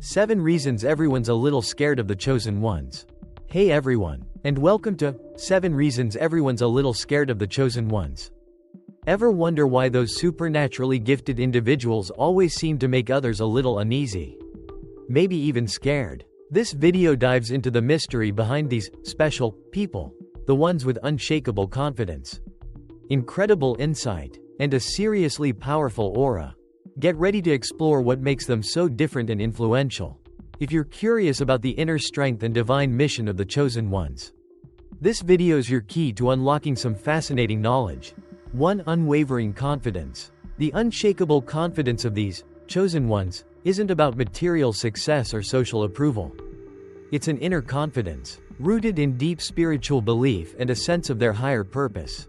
7 Reasons Everyone's a Little Scared of the Chosen Ones. Hey everyone, and welcome to 7 Reasons Everyone's a Little Scared of the Chosen Ones. Ever wonder why those supernaturally gifted individuals always seem to make others a little uneasy? Maybe even scared? This video dives into the mystery behind these special people, the ones with unshakable confidence, incredible insight, and a seriously powerful aura. Get ready to explore what makes them so different and influential. If you're curious about the inner strength and divine mission of the chosen ones, this video's your key to unlocking some fascinating knowledge. 1. Unwavering confidence. The unshakable confidence of these chosen ones isn't about material success or social approval. It's an inner confidence, rooted in deep spiritual belief and a sense of their higher purpose.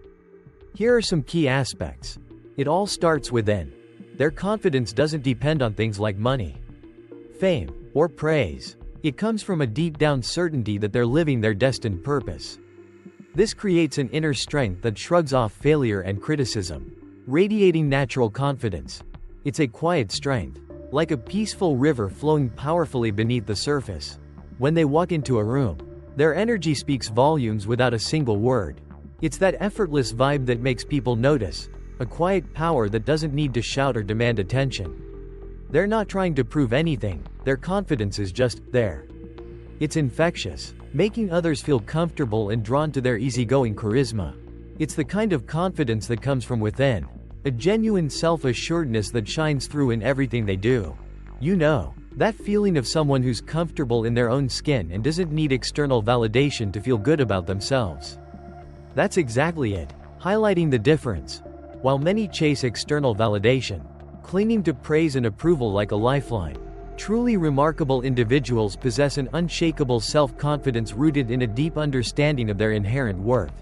Here are some key aspects. It all starts within. Their confidence doesn't depend on things like money, fame, or praise. It comes from a deep-down certainty that they're living their destined purpose. This creates an inner strength that shrugs off failure and criticism, radiating natural confidence. It's a quiet strength, like a peaceful river flowing powerfully beneath the surface. When they walk into a room, their energy speaks volumes without a single word. It's that effortless vibe that makes people notice, a quiet power that doesn't need to shout or demand attention. They're not trying to prove anything, their confidence is just there. It's infectious, making others feel comfortable and drawn to their easygoing charisma. It's the kind of confidence that comes from within, a genuine self-assuredness that shines through in everything they do. You know, that feeling of someone who's comfortable in their own skin and doesn't need external validation to feel good about themselves. That's exactly it, highlighting the difference. While many chase external validation, clinging to praise and approval like a lifeline, truly remarkable individuals possess an unshakable self-confidence rooted in a deep understanding of their inherent worth.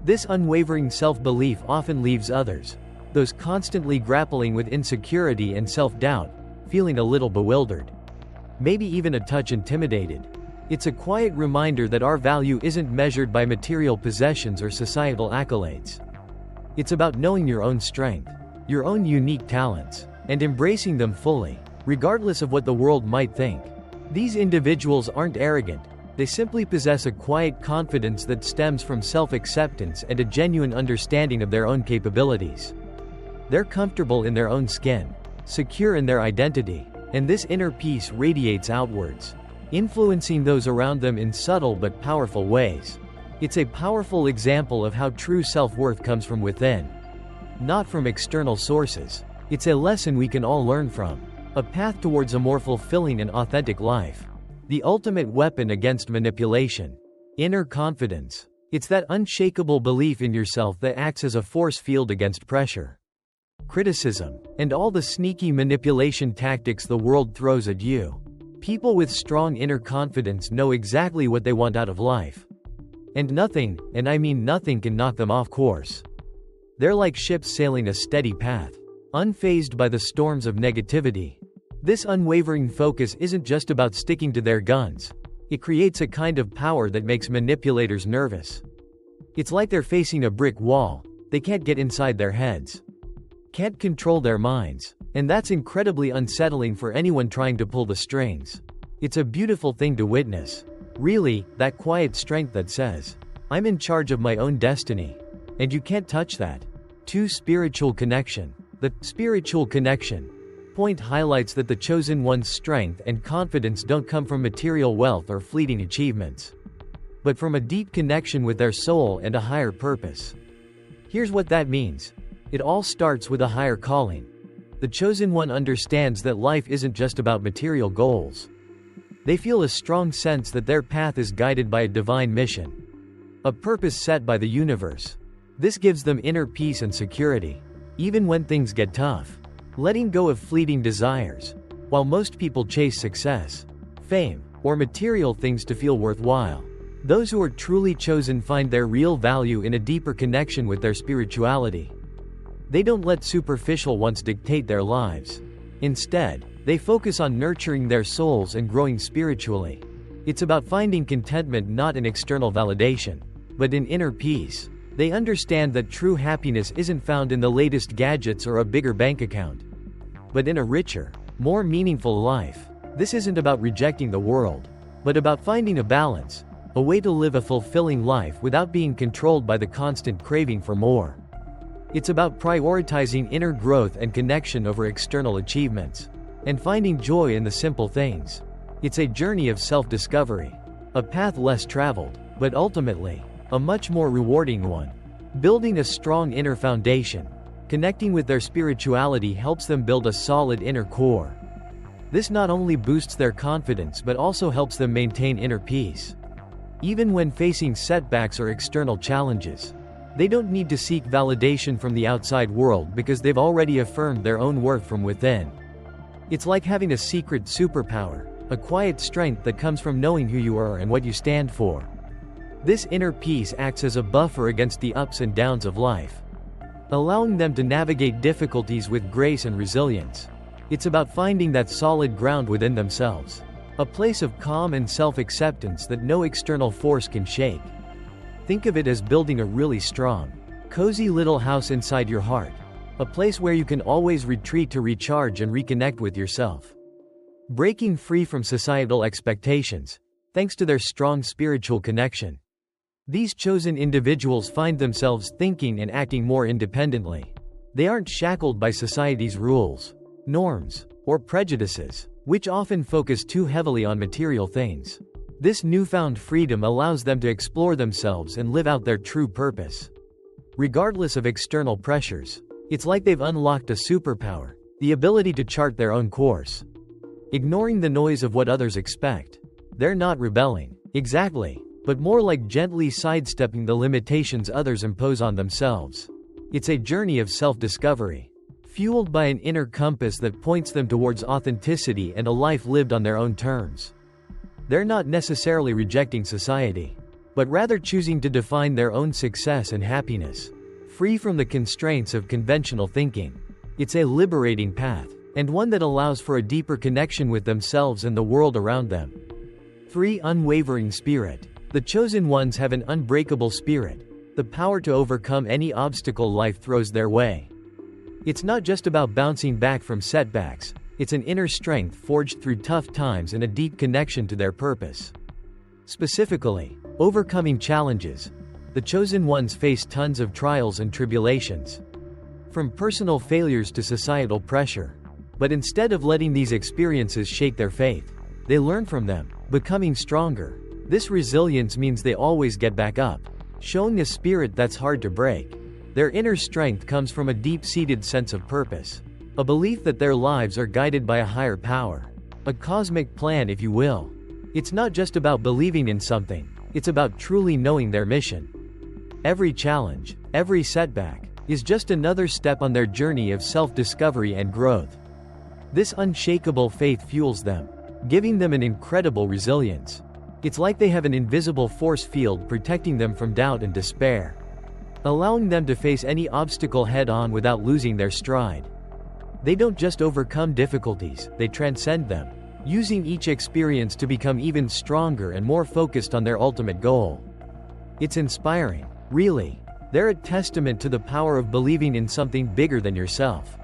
This unwavering self-belief often leaves others, those constantly grappling with insecurity and self-doubt, feeling a little bewildered, maybe even a touch intimidated. It's a quiet reminder that our value isn't measured by material possessions or societal accolades. It's about knowing your own strength, your own unique talents, and embracing them fully, regardless of what the world might think. These individuals aren't arrogant, they simply possess a quiet confidence that stems from self-acceptance and a genuine understanding of their own capabilities. They're comfortable in their own skin, secure in their identity, and this inner peace radiates outwards, influencing those around them in subtle but powerful ways. It's a powerful example of how true self-worth comes from within, not from external sources. It's a lesson we can all learn from, a path towards a more fulfilling and authentic life. The ultimate weapon against manipulation. Inner confidence. It's that unshakable belief in yourself that acts as a force field against pressure, criticism, and all the sneaky manipulation tactics the world throws at you. People with strong inner confidence know exactly what they want out of life. And nothing, and I mean nothing, can knock them off course. They're like ships sailing a steady path, unfazed by the storms of negativity. This unwavering focus isn't just about sticking to their guns. It creates a kind of power that makes manipulators nervous. It's like they're facing a brick wall. They can't get inside their heads, can't control their minds, and that's incredibly unsettling for anyone trying to pull the strings. It's a beautiful thing to witness. Really, that quiet strength that says, I'm in charge of my own destiny, and you can't touch that. 2. Spiritual connection. The spiritual connection point highlights that the chosen one's strength and confidence don't come from material wealth or fleeting achievements, but from a deep connection with their soul and a higher purpose. Here's what that means. It all starts with a higher calling. The chosen one understands that life isn't just about material goals. They feel a strong sense that their path is guided by a divine mission, a purpose set by the universe. This gives them inner peace and security, even when things get tough. Letting go of fleeting desires. While most people chase success, fame, or material things to feel worthwhile, those who are truly chosen find their real value in a deeper connection with their spirituality. They don't let superficial ones dictate their lives. Instead, they focus on nurturing their souls and growing spiritually. It's about finding contentment not in external validation, but in inner peace. They understand that true happiness isn't found in the latest gadgets or a bigger bank account, but in a richer, more meaningful life. This isn't about rejecting the world, but about finding a balance, a way to live a fulfilling life without being controlled by the constant craving for more. It's about prioritizing inner growth and connection over external achievements, and finding joy in the simple things. It's a journey of self-discovery, a path less traveled, but ultimately, a much more rewarding one. Building a strong inner foundation, connecting with their spirituality helps them build a solid inner core. This not only boosts their confidence but also helps them maintain inner peace. Even when facing setbacks or external challenges, they don't need to seek validation from the outside world because they've already affirmed their own worth from within. It's like having a secret superpower, a quiet strength that comes from knowing who you are and what you stand for. This inner peace acts as a buffer against the ups and downs of life, allowing them to navigate difficulties with grace and resilience. It's about finding that solid ground within themselves, a place of calm and self-acceptance that no external force can shake. Think of it as building a really strong, cozy little house inside your heart, a place where you can always retreat to recharge and reconnect with yourself. Breaking free from societal expectations, thanks to their strong spiritual connection. These chosen individuals find themselves thinking and acting more independently. They aren't shackled by society's rules, norms, or prejudices, which often focus too heavily on material things. This newfound freedom allows them to explore themselves and live out their true purpose. Regardless of external pressures, it's like they've unlocked a superpower, the ability to chart their own course. Ignoring the noise of what others expect. They're not rebelling, exactly, but more like gently sidestepping the limitations others impose on themselves. It's a journey of self-discovery, fueled by an inner compass that points them towards authenticity and a life lived on their own terms. They're not necessarily rejecting society, but rather choosing to define their own success and happiness, free from the constraints of conventional thinking. It's a liberating path, and one that allows for a deeper connection with themselves and the world around them. 3. Unwavering spirit. The chosen ones have an unbreakable spirit, the power to overcome any obstacle life throws their way. It's not just about bouncing back from setbacks, it's an inner strength forged through tough times and a deep connection to their purpose. Specifically, overcoming challenges. The chosen ones face tons of trials and tribulations, from personal failures to societal pressure. But instead of letting these experiences shake their faith, they learn from them, becoming stronger. This resilience means they always get back up, showing a spirit that's hard to break. Their inner strength comes from a deep-seated sense of purpose, a belief that their lives are guided by a higher power, a cosmic plan if you will. It's not just about believing in something, it's about truly knowing their mission. Every challenge, every setback, is just another step on their journey of self-discovery and growth. This unshakable faith fuels them, giving them an incredible resilience. It's like they have an invisible force field protecting them from doubt and despair, allowing them to face any obstacle head-on without losing their stride. They don't just overcome difficulties, they transcend them, using each experience to become even stronger and more focused on their ultimate goal. It's inspiring, really. They're a testament to the power of believing in something bigger than yourself.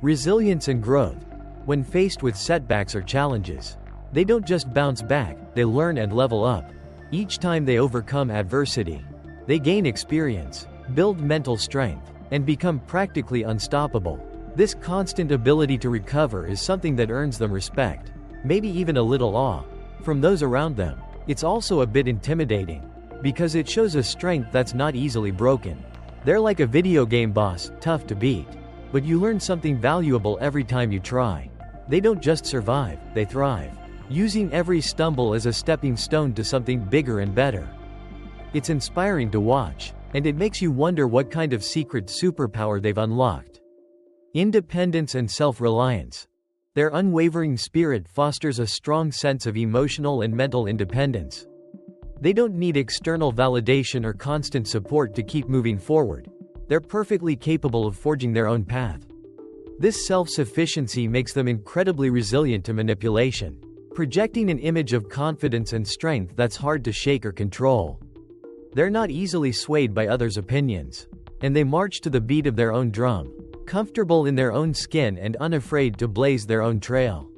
Resilience and growth. When faced with setbacks or challenges, they don't just bounce back, they learn and level up. Each time they overcome adversity, they gain experience, build mental strength, and become practically unstoppable. This constant ability to recover is something that earns them respect, maybe even a little awe, from those around them. It's also a bit intimidating, because it shows a strength that's not easily broken. They're like a video game boss, tough to beat. But you learn something valuable every time you try. They don't just survive, they thrive, using every stumble as a stepping stone to something bigger and better. It's inspiring to watch, and it makes you wonder what kind of secret superpower they've unlocked. Independence and self-reliance. Their unwavering spirit fosters a strong sense of emotional and mental independence. They don't need external validation or constant support to keep moving forward. They're perfectly capable of forging their own path. This self-sufficiency makes them incredibly resilient to manipulation, projecting an image of confidence and strength that's hard to shake or control. They're not easily swayed by others' opinions, and they march to the beat of their own drum, comfortable in their own skin and unafraid to blaze their own trail.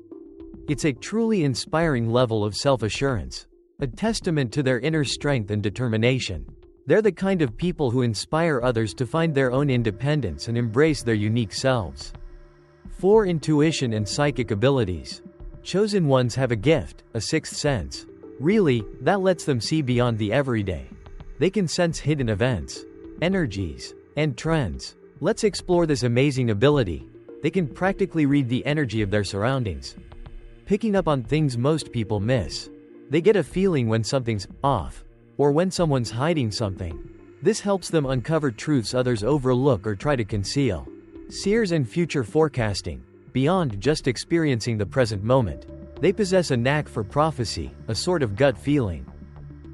It's a truly inspiring level of self-assurance, a testament to their inner strength and determination. They're the kind of people who inspire others to find their own independence and embrace their unique selves. 4. Intuition and psychic abilities. Chosen ones have a gift, a sixth sense. Really, that lets them see beyond the everyday. They can sense hidden events, energies, and trends. Let's explore this amazing ability. They can practically read the energy of their surroundings, picking up on things most people miss. They get a feeling when something's off, or when someone's hiding something. This helps them uncover truths others overlook or try to conceal. Seers and future forecasting. Beyond just experiencing the present moment, they possess a knack for prophecy, a sort of gut feeling,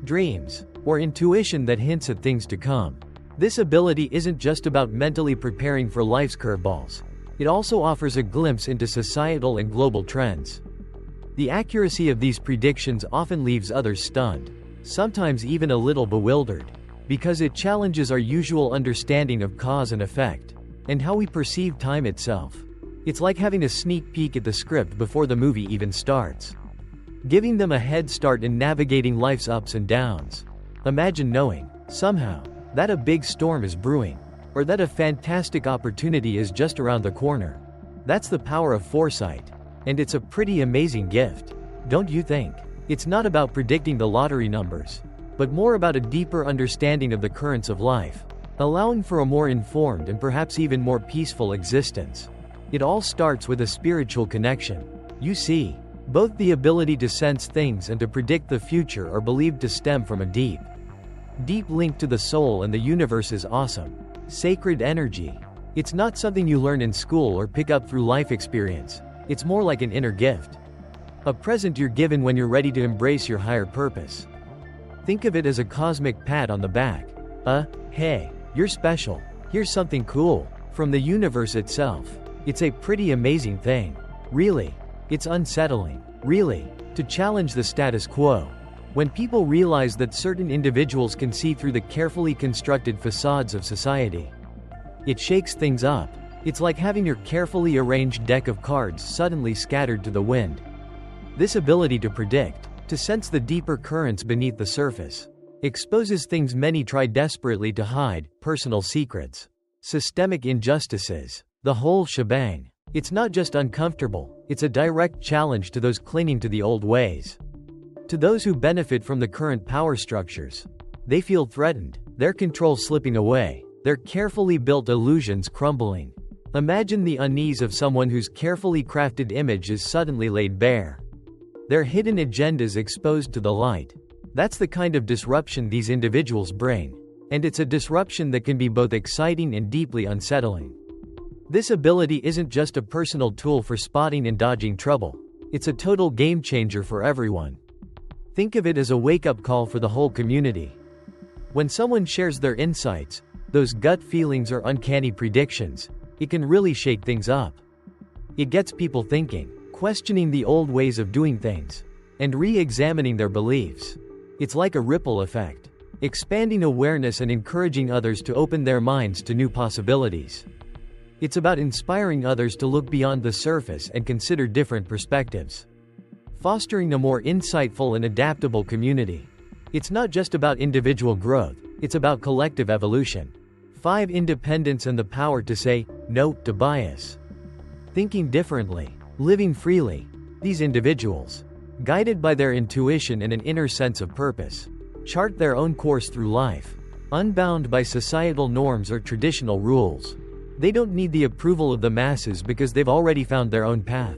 dreams, or intuition that hints at things to come. This ability isn't just about mentally preparing for life's curveballs. It also offers a glimpse into societal and global trends. The accuracy of these predictions often leaves others stunned, sometimes even a little bewildered, because it challenges our usual understanding of cause and effect, and how we perceive time itself. It's like having a sneak peek at the script before the movie even starts, giving them a head start in navigating life's ups and downs. Imagine knowing, somehow, that a big storm is brewing, or that a fantastic opportunity is just around the corner. That's the power of foresight, and it's a pretty amazing gift, don't you think? It's not about predicting the lottery numbers, but more about a deeper understanding of the currents of life, allowing for a more informed and perhaps even more peaceful existence. It all starts with a spiritual connection. You see, both the ability to sense things and to predict the future are believed to stem from a deep link to the soul and the universe's awesome, sacred energy. It's not something you learn in school or pick up through life experience. It's more like an inner gift, a present you're given when you're ready to embrace your higher purpose. Think of it as a cosmic pat on the back. Hey, you're special. Here's something cool from the universe itself. It's a pretty amazing thing. Really. It's unsettling, really, to challenge the status quo. When people realize that certain individuals can see through the carefully constructed facades of society, it shakes things up. It's like having your carefully arranged deck of cards suddenly scattered to the wind. This ability to predict, to sense the deeper currents beneath the surface, exposes things many try desperately to hide: personal secrets, systemic injustices, the whole shebang. It's not just uncomfortable, it's a direct challenge to those clinging to the old ways. To those who benefit from the current power structures, they feel threatened, their control slipping away, their carefully built illusions crumbling. Imagine the unease of someone whose carefully crafted image is suddenly laid bare, their hidden agendas exposed to the light. That's the kind of disruption these individuals bring, and it's a disruption that can be both exciting and deeply unsettling. This ability isn't just a personal tool for spotting and dodging trouble. It's a total game changer for everyone. Think of it as a wake-up call for the whole community. When someone shares their insights, those gut feelings or uncanny predictions, it can really shake things up. It gets people thinking, questioning the old ways of doing things, and re-examining their beliefs. It's like a ripple effect, expanding awareness and encouraging others to open their minds to new possibilities. It's about inspiring others to look beyond the surface and consider different perspectives, fostering a more insightful and adaptable community. It's not just about individual growth, it's about collective evolution. 5. Independence and the power to say no to bias. Thinking differently, living freely. These individuals, guided by their intuition and an inner sense of purpose, chart their own course through life, unbound by societal norms or traditional rules. They don't need the approval of the masses because they've already found their own path.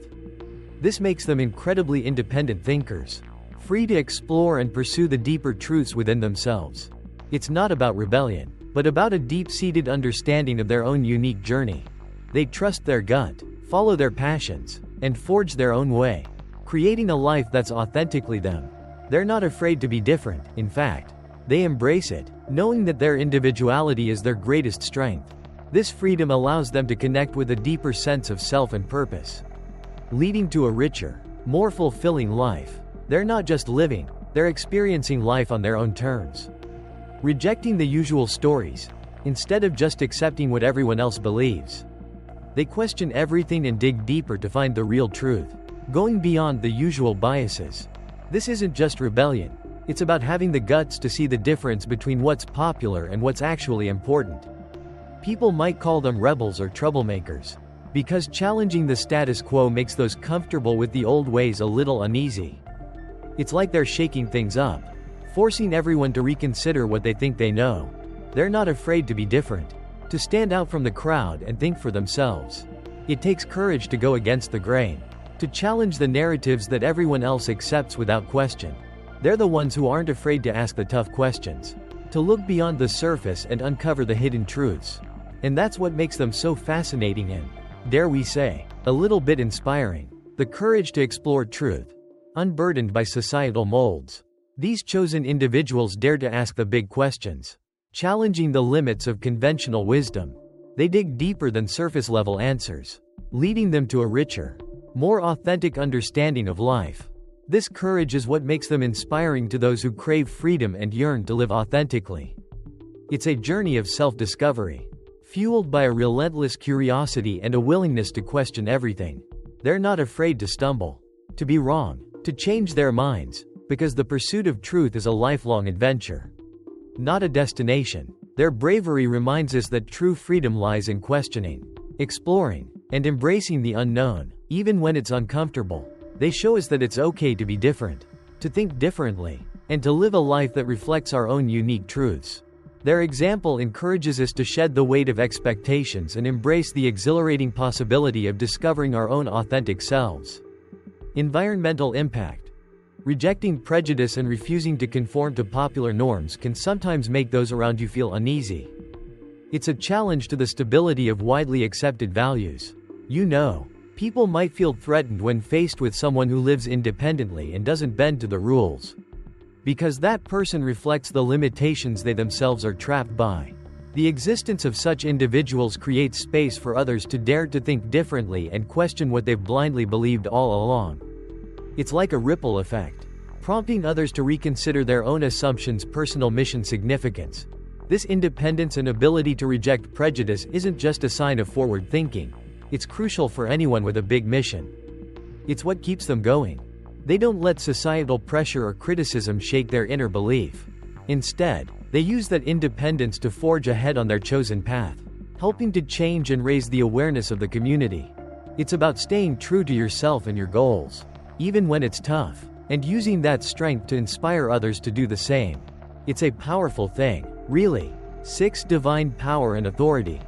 This makes them incredibly independent thinkers, free to explore and pursue the deeper truths within themselves. It's not about rebellion, but about a deep-seated understanding of their own unique journey. They trust their gut, follow their passions, and forge their own way, creating a life that's authentically them. They're not afraid to be different. In fact, they embrace it, knowing that their individuality is their greatest strength. This freedom allows them to connect with a deeper sense of self and purpose, leading to a richer, more fulfilling life. They're not just living, they're experiencing life on their own terms, rejecting the usual stories, instead of just accepting what everyone else believes. They question everything and dig deeper to find the real truth. going beyond the usual biases. This isn't just rebellion. It's about having the guts to see the difference between what's popular and what's actually important. People might call them rebels or troublemakers, because challenging the status quo makes those comfortable with the old ways a little uneasy. It's like they're shaking things up, forcing everyone to reconsider what they think they know. They're not afraid to be different, to stand out from the crowd and think for themselves. It takes courage to go against the grain, to challenge the narratives that everyone else accepts without question. They're the ones who aren't afraid to ask the tough questions, to look beyond the surface and uncover the hidden truths. And that's what makes them so fascinating and, dare we say, a little bit inspiring. The courage to explore truth, unburdened by societal molds. These chosen individuals dare to ask the big questions, challenging the limits of conventional wisdom. They dig deeper than surface-level answers, leading them to a richer, more authentic understanding of life. This courage is what makes them inspiring to those who crave freedom and yearn to live authentically. It's a journey of self-discovery, fueled by a relentless curiosity and a willingness to question everything. They're not afraid to stumble, to be wrong, to change their minds, because the pursuit of truth is a lifelong adventure, not a destination. Their bravery reminds us that true freedom lies in questioning, exploring, and embracing the unknown, even when it's uncomfortable. They show us that it's okay to be different, to think differently, and to live a life that reflects our own unique truths. Their example encourages us to shed the weight of expectations and embrace the exhilarating possibility of discovering our own authentic selves. Environmental impact. Rejecting prejudice and refusing to conform to popular norms can sometimes make those around you feel uneasy. It's a challenge to the stability of widely accepted values. People might feel threatened when faced with someone who lives independently and doesn't bend to the rules, because that person reflects the limitations they themselves are trapped by. The existence of such individuals creates space for others to dare to think differently and question what they've blindly believed all along. It's like a ripple effect, prompting others to reconsider their own assumptions' personal mission significance. This independence and ability to reject prejudice isn't just a sign of forward thinking. It's crucial for anyone with a big mission. It's what keeps them going. They don't let societal pressure or criticism shake their inner belief. Instead, they use that independence to forge ahead on their chosen path, helping to change and raise the awareness of the community. It's about staying true to yourself and your goals, even when it's tough, and using that strength to inspire others to do the same. It's a powerful thing, really. 6. Divine power and authority.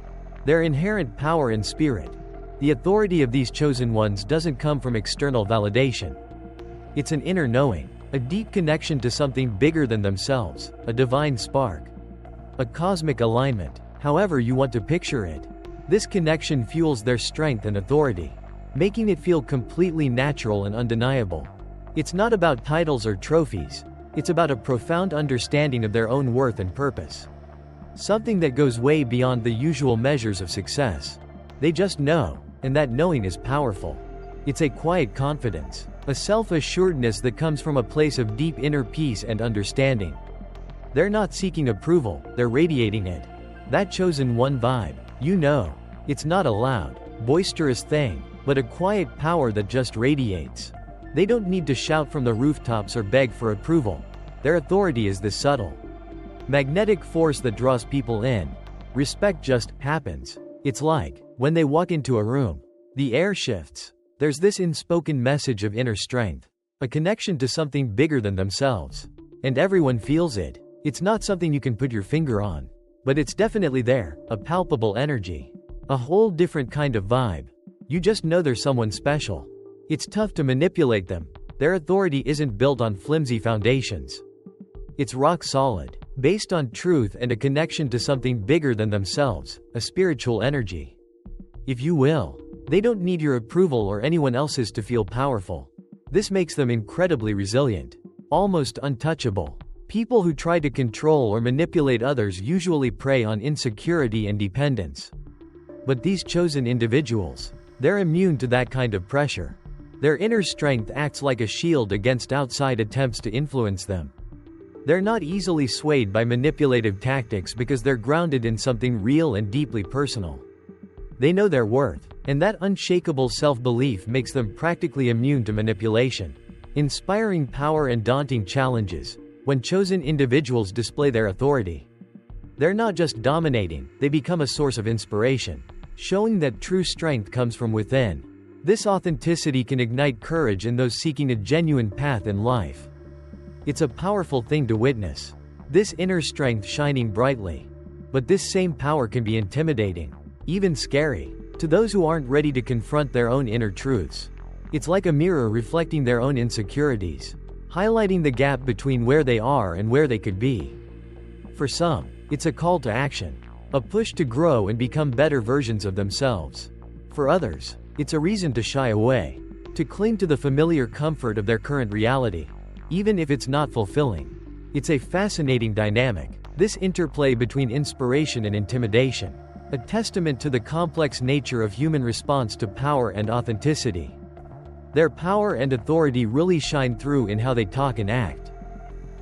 Their inherent power and spirit. The authority of these chosen ones doesn't come from external validation. It's an inner knowing, a deep connection to something bigger than themselves, a divine spark, a cosmic alignment, however you want to picture it. This connection fuels their strength and authority, making it feel completely natural and undeniable. It's not about titles or trophies, it's about a profound understanding of their own worth and purpose. Something that goes way beyond the usual measures of success. They just know, and that knowing is powerful. It's a quiet confidence, a self-assuredness that comes from a place of deep inner peace and understanding. They're not seeking approval, they're radiating it. That chosen one vibe, it's not a loud, boisterous thing, but a quiet power that just radiates. They don't need to shout from the rooftops or beg for approval. Their authority is this subtle, magnetic force that draws people in. Respect just happens. It's like, when they walk into a room, the air shifts. There's this unspoken message of inner strength, a connection to something bigger than themselves. And everyone feels it. It's not something you can put your finger on, but it's definitely there, a palpable energy. A whole different kind of vibe. You just know they're someone special. It's tough to manipulate them. Their authority isn't built on flimsy foundations. It's rock solid, based on truth and a connection to something bigger than themselves, a spiritual energy, if you will. They don't need your approval or anyone else's to feel powerful. This makes them incredibly resilient, almost untouchable. People who try to control or manipulate others usually prey on insecurity and dependence. But these chosen individuals, they're immune to that kind of pressure. Their inner strength acts like a shield against outside attempts to influence them. They're not easily swayed by manipulative tactics because they're grounded in something real and deeply personal. They know their worth, and that unshakable self-belief makes them practically immune to manipulation. Inspiring power and daunting challenges. When chosen individuals display their authority, they're not just dominating, they become a source of inspiration, showing that true strength comes from within. This authenticity can ignite courage in those seeking a genuine path in life. It's a powerful thing to witness, this inner strength shining brightly. But this same power can be intimidating, even scary, to those who aren't ready to confront their own inner truths. It's like a mirror reflecting their own insecurities, highlighting the gap between where they are and where they could be. For some, it's a call to action, a push to grow and become better versions of themselves. For others, it's a reason to shy away, to cling to the familiar comfort of their current reality, even if it's not fulfilling. It's a fascinating dynamic, this interplay between inspiration and intimidation, a testament to the complex nature of human response to power and authenticity. Their power and authority really shine through in how they talk and act.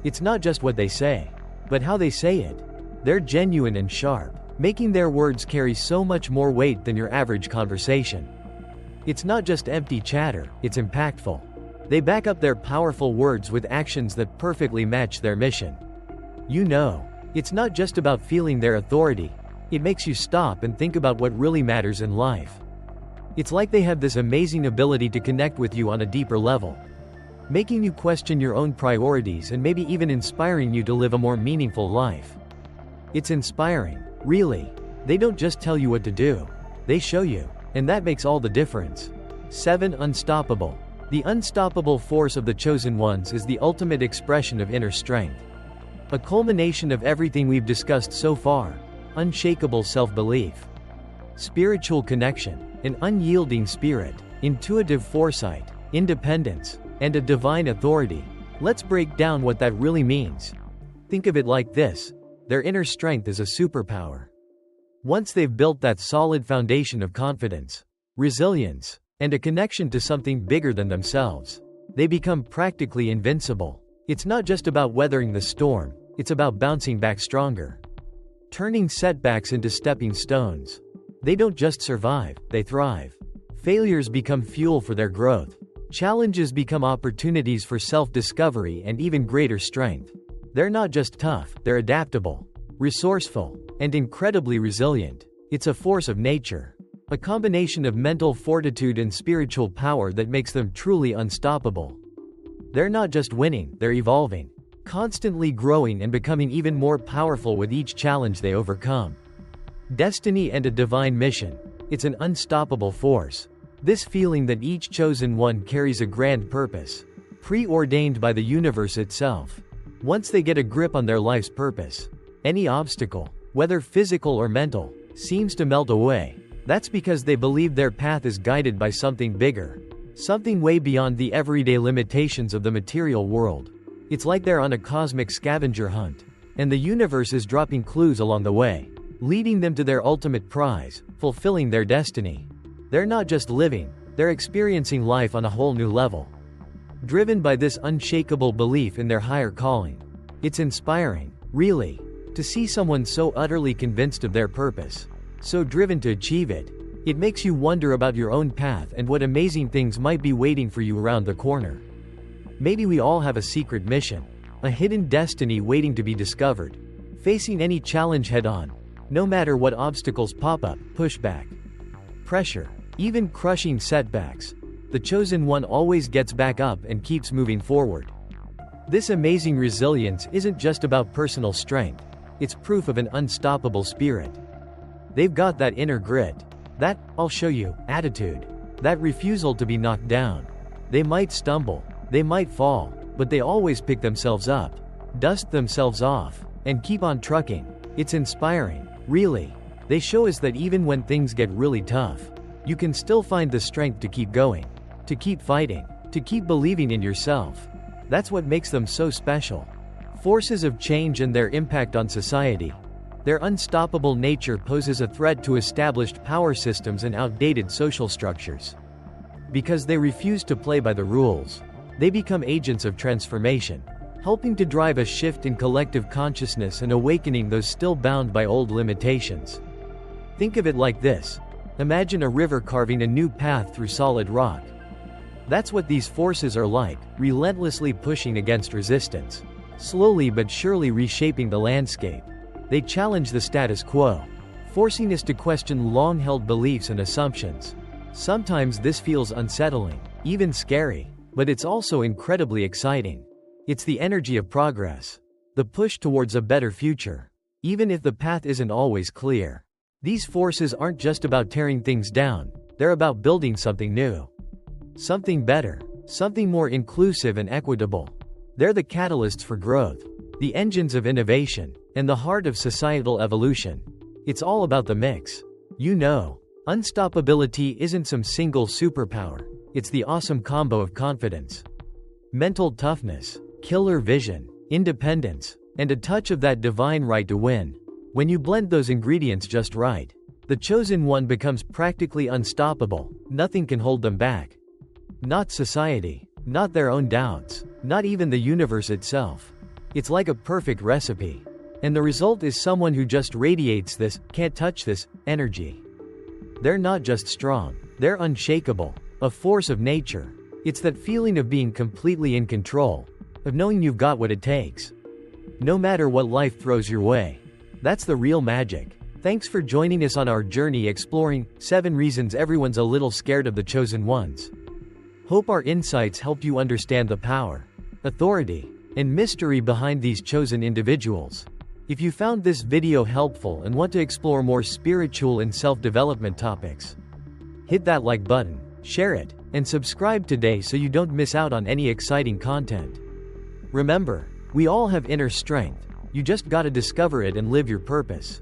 It's not just what they say, but how they say it. They're genuine and sharp, making their words carry so much more weight than your average conversation. It's not just empty chatter, it's impactful. They back up their powerful words with actions that perfectly match their mission. It's not just about feeling their authority, it makes you stop and think about what really matters in life. It's like they have this amazing ability to connect with you on a deeper level, making you question your own priorities and maybe even inspiring you to live a more meaningful life. It's inspiring, really. They don't just tell you what to do, they show you, and that makes all the difference. 7. Unstoppable. The unstoppable force of the chosen ones is the ultimate expression of inner strength. A culmination of everything we've discussed so far: unshakable self-belief, spiritual connection, an unyielding spirit, intuitive foresight, independence, and a divine authority. Let's break down what that really means. Think of it like this: their inner strength is a superpower. Once they've built that solid foundation of confidence, resilience, and a connection to something bigger than themselves, they become practically invincible. It's not just about weathering the storm, it's about bouncing back stronger, turning setbacks into stepping stones. They don't just survive, they thrive. Failures become fuel for their growth. Challenges become opportunities for self-discovery and even greater strength. They're not just tough, they're adaptable, resourceful, and incredibly resilient. It's a force of nature, a combination of mental fortitude and spiritual power that makes them truly unstoppable. They're not just winning, they're evolving, constantly growing and becoming even more powerful with each challenge they overcome. Destiny and a divine mission. It's an unstoppable force. This feeling that each chosen one carries a grand purpose, preordained by the universe itself. Once they get a grip on their life's purpose, any obstacle, whether physical or mental, seems to melt away. That's because they believe their path is guided by something bigger, something way beyond the everyday limitations of the material world. It's like they're on a cosmic scavenger hunt, and the universe is dropping clues along the way, leading them to their ultimate prize, fulfilling their destiny. They're not just living, they're experiencing life on a whole new level, driven by this unshakable belief in their higher calling. It's inspiring, really, to see someone so utterly convinced of their purpose, so driven to achieve it. It makes you wonder about your own path and what amazing things might be waiting for you around the corner. Maybe we all have a secret mission, a hidden destiny waiting to be discovered, facing any challenge head-on, no matter what obstacles pop up, pushback, pressure, even crushing setbacks. The chosen one always gets back up and keeps moving forward. This amazing resilience isn't just about personal strength, it's proof of an unstoppable spirit. They've got that inner grit, that "I'll show you" attitude, that refusal to be knocked down. They might stumble, they might fall, but they always pick themselves up, dust themselves off, and keep on trucking. It's inspiring, really. They show us that even when things get really tough, you can still find the strength to keep going, to keep fighting, to keep believing in yourself. That's what makes them so special. Forces of change and their impact on society. Their unstoppable nature poses a threat to established power systems and outdated social structures. Because they refuse to play by the rules, they become agents of transformation, helping to drive a shift in collective consciousness and awakening those still bound by old limitations. Think of it like this: Imagine a river carving a new path through solid rock. That's what these forces are like, relentlessly pushing against resistance, slowly but surely reshaping the landscape. They challenge the status quo, forcing us to question long-held beliefs and assumptions. Sometimes this feels unsettling, even scary, but it's also incredibly exciting. It's the energy of progress, the push towards a better future, even if the path isn't always clear. These forces aren't just about tearing things down, they're about building something new. Something better, something more inclusive and equitable. They're the catalysts for growth, the engines of innovation, and the heart of societal evolution. It's all about the mix. Unstoppability isn't some single superpower, it's the awesome combo of confidence, mental toughness, killer vision, independence, and a touch of that divine right to win. When you blend those ingredients just right, the chosen one becomes practically unstoppable. Nothing can hold them back. Not society, not their own doubts, not even the universe itself. It's like a perfect recipe. And the result is someone who just radiates this, can't touch this, energy. They're not just strong, they're unshakable, a force of nature. It's that feeling of being completely in control, of knowing you've got what it takes, no matter what life throws your way. That's the real magic. Thanks for joining us on our journey exploring 7 reasons everyone's a little scared of the chosen ones. Hope our insights helped you understand the power, authority, and mystery behind these chosen individuals. If you found this video helpful and want to explore more spiritual and self-development topics, hit that like button, share it, and subscribe today so you don't miss out on any exciting content. Remember, we all have inner strength, you just gotta discover it and live your purpose.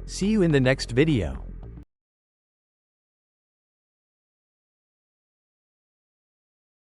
See you in the next video.